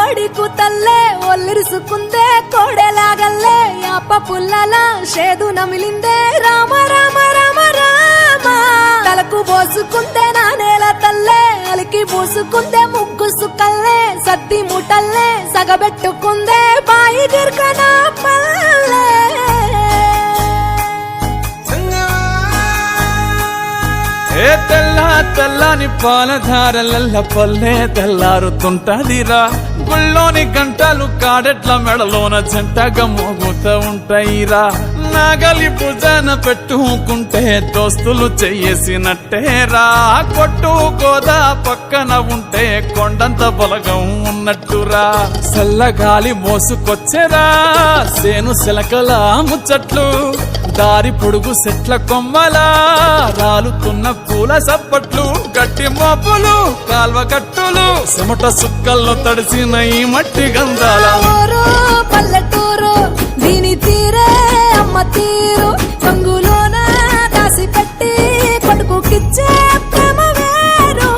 కోడి కూతల్లే ఒల్లిరుసుకుందే కోడెలాగల్లే యాప పుల్లల షేదు నమిలిందే రామ రామ రామ రామ తలకు పోసుకుందే నా నేల తల్లే అలికి పూసుకుందే ముగ్గు సుక్కల్లే సత్తి ముటల్లే సగబెట్టుకుందే బాయి గిర్కన పల్లె ఏ తెల్ల తెల్లని పాలధారలల్ల పల్లె తెల్లారుతుంటదిరా గుళ్ళోని గంటలు కాడెట్ల మెడలోన జంటగా మోగుతూ ఉంటాయిరా నాగలి భుజాన పెట్టుకుంటే దోస్తులు చెయ్యేసినట్టేరా కొట్టు గోదా పక్కన ఉంటే కొండంత బలగం ఉన్నట్టురా చల్లగాలి మోసుకొచ్చెరా సేను శిలకల ముచ్చట్లు దారి పొడుగు చెట్ల కొమ్మలా రాలుతున్న పూల సప్పట్లు గట్టి మోపులు కాల్వ కట్టులు చెమట సుక్కల్లో తడిసిన ఈ మట్టి గంధాల ఊరు పల్లెటూరు దీని తీరే అమ్మ తీరు కంగులోన దాసి పెట్టి కొడుకుకిచ్చే ప్రేమ వేరు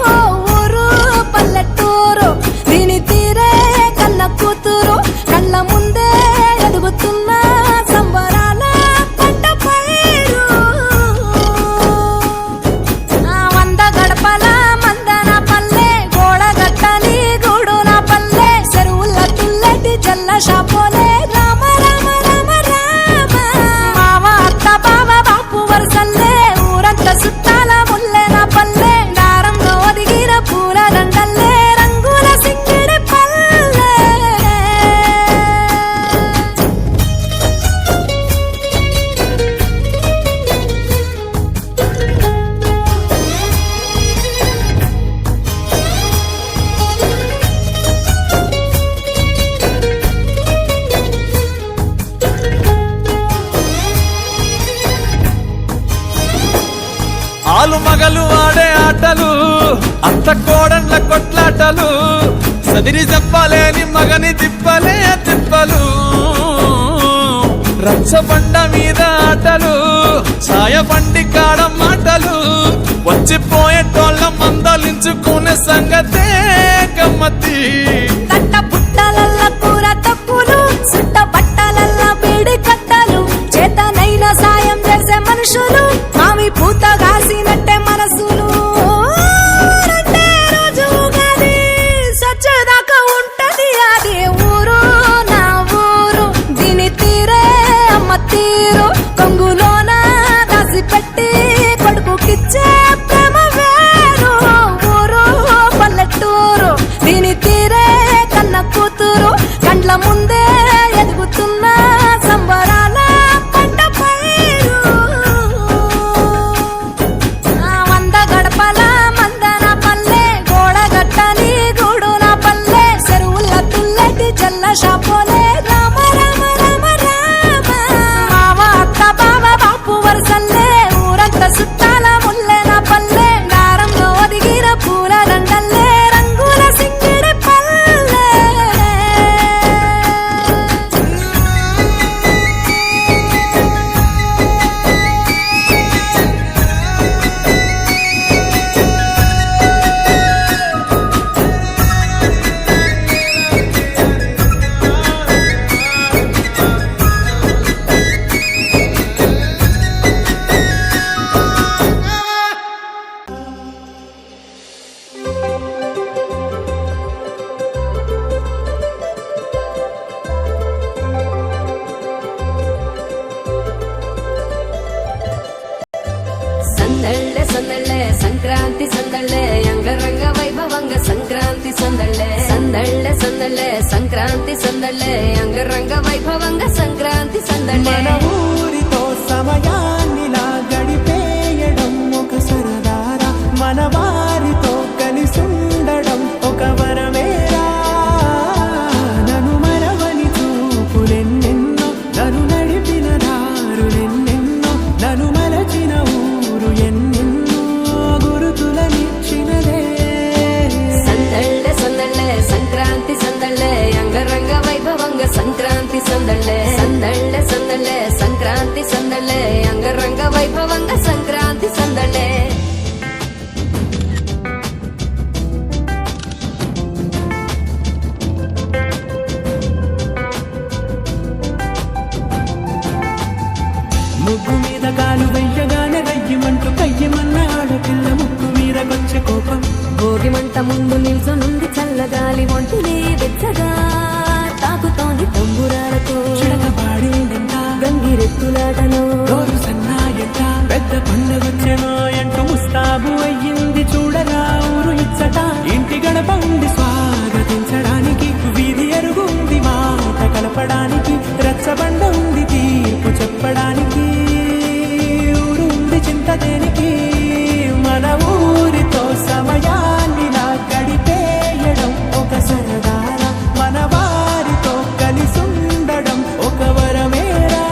ఊరు పల్లెటూరు దీని తీరే కన్న కూతురు కళ్ళ ముందే ఎదుగుతున్న సంబరాల పంట పైరు వంద గడపల మందన పల్లె గోడ గట్టని గూడు నా పల్లె చెరువుల తుల్లటి జల్ల షాపోలే రామ రామ రామ రామ మామ అత్త బావ బాపు వరసల్లే ఊరంత సుట్టాల ముల్లె నా పల్లె దారంలో ఒదిగిన పూల దండల్లే రంగుల సింగిడి పల్లె ఆలు మగలు ఆడే ఆటలు అంత కోడండ్ల కొట్లాటలు సదిరి చెప్పలేని మగని తిప్పలే తిప్పలు రచ్చబండ మీద ఆటలు ఛాయ బండి కాడ మాటలు వచ్చిపోయేటోళ్ళ మందలించుకునే సంగతే గమ్మతి కట్ట పుట్టలల్ల కూర తప్పులు సుట్ట బట్టలల్ల బీడి కట్టలు చేతనైన సాయం చేసే మనుషులు మామి పూత కాసినట్టే మనసులు అంటే రోజు ఉగాది సచ్చేదాకా ఉంటది అది ఊరు నా ఊరు దీని తీరే అమ్మ తీరు కొంగులోన దాసి పెట్టి కొడుకుకిచ్చే ప్రేమ వేరు ఊరు పల్లెటూరు ముందు నిల్చొనుంది చల్లగాలి ఒంటినే వెచ్చగా తాకుతోంది తంబురాలతో గంగిరెత్తులాటలో సన్నాయట పెద్ద పండగొచ్చెనో అంటూ ముస్తాబు అయ్యింది చూడరా ఊరు ఇచ్చట ఇంటి గడప ఉంది స్వాగతించడానికి వీధి ఎరుగుంది మాట కలపడానికి రచ్చబండ ఉంది తీర్పు చెప్పడానికి ఊరు ఉంది చింత దేనికి మన ఊరితో సమయాన్ని నా గడిపేయడం ఒక సరదారా మన వారితో కలిసుండడం ఒక వరమేరా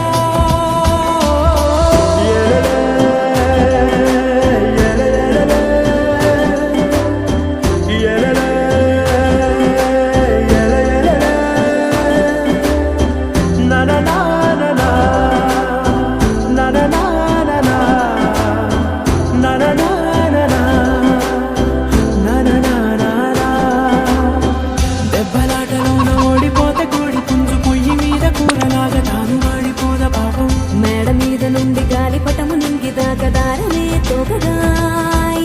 దెబ్బలాటలోన ఓడిపోతే కోడి పుంజు పొయ్యి మీద కూరలాగా తాను వాడిపోద పాపం మేడ మీద నుండి గాలిపటము నింగి దాకదారనే తోకగా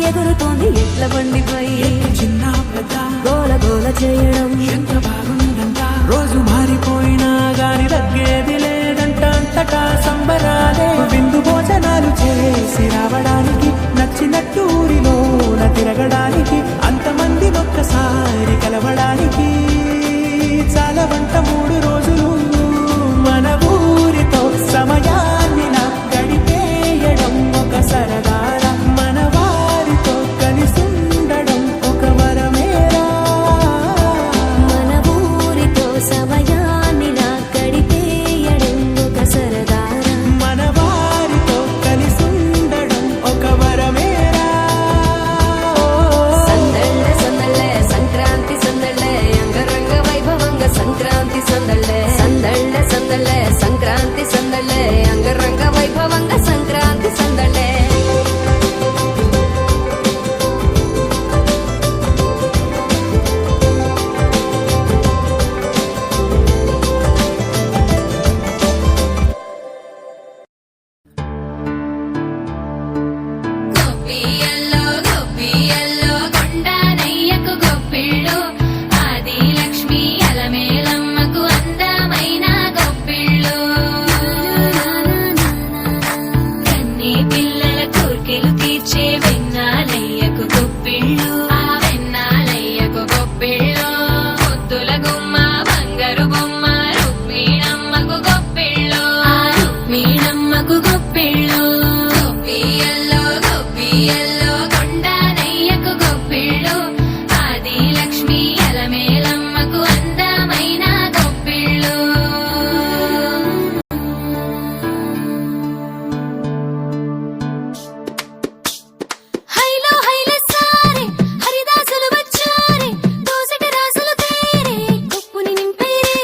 ఎగురుతోంది ఎట్ల బండిపై చిన్న పెద్ద గోల గోల చేయడం ఎంత బాగుందంట రోజు మారిపోయినా గాని తగ్గేది లేదంట అంతటా సంబరాలే విందు భోజనాలు చేసి రావడానికి నచ్చినట్టు ఊరిలోన తిరగడానికి అంతమంది ఒక్కసారి కలవడానికి చాలా వంట 3 రోజులు మన ఊరితో సమయాన్ని నా గడిపేయడం ఒక సరదారా మన వారితో కలిసుండడం ఒక వరమేరా మన ఊరితో సమయాన్ని నా గడిపేయడం ఒక సరదారా మన వారితో కలిసుండడం ఒక వరమేరా సందళ్ళ సందళ్ళే సంక్రాంతి సందళ్ళే అంగరంగ వైభవంగా సంక్రాంతి సందళ్ళే సందళ్ళ సందళ్ళే సంక్రాంతి సందళ్ళే అంగరంగ వైభవంగా సంక్రాంతి సందళ్ళే గొప్పియల్లో కొండనయ్యకు గొప్పిళ్ళు ఆది లక్ష్మి అలమేలమ్మకు అందమైన గొప్పిళ్ళు కన్ని పిల్లల కోర్కెలు తీర్చే వెన్నాలయ్యకు గొప్పిళ్ళు ఆ వెన్నాలయ్యకు గొప్పిళ్ళు ముద్దుల గుమ్మ బంగారు బొమ్మ రుక్మిణమ్మకు గొప్పిళ్ళు ఆ రుక్మిణమ్మకు గొప్పిళ్ళు గొప్పియల్లో కొండనయ్యకు గొప్పిళ్ళు ఆది లక్ష్మి అలమేలమ్మకు అందమైన గొప్పిళ్ళు హైలో హైల సారే హరిదాసులు వచ్చారే దోసటి రాసులు తేరే కుప్పుని నింపేరే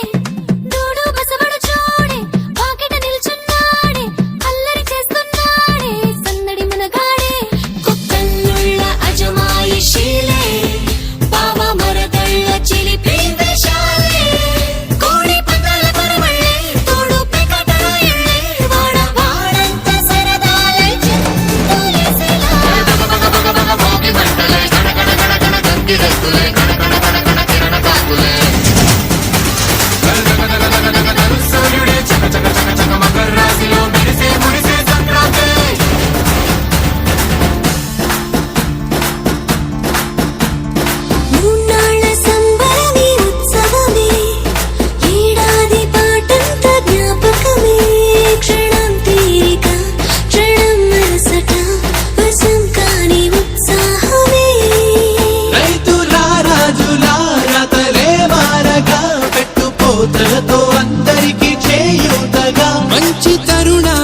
దూడు బసవడు చూడే పాకెట నిల్చున్నాడే అల్లరి చేస్తున్నాడే సందడి మునగాడే కుక్కన్నుళ్ళ అజమాయిషీలే పావ మరదళ్ళ చిలిపి వేషాలే కోడి పందాల కొరవళ్ళే తోడు పెకటల ఎళ్ళే వాడ వాడంత సరదాలే చెందులేసేలా మూన్నాళ్ళ సంబరమే ఉత్సవమే ఏడాది పాటంత జ్ఞాపకమే క్షణం తీరిక క్షణం మనసట వశం కాని ఉత్సాహమే రైతులా రాజులా రతలే మారగా పెట్టుపోతలతో అందరికి చేయూతగా మంచి తరుణాల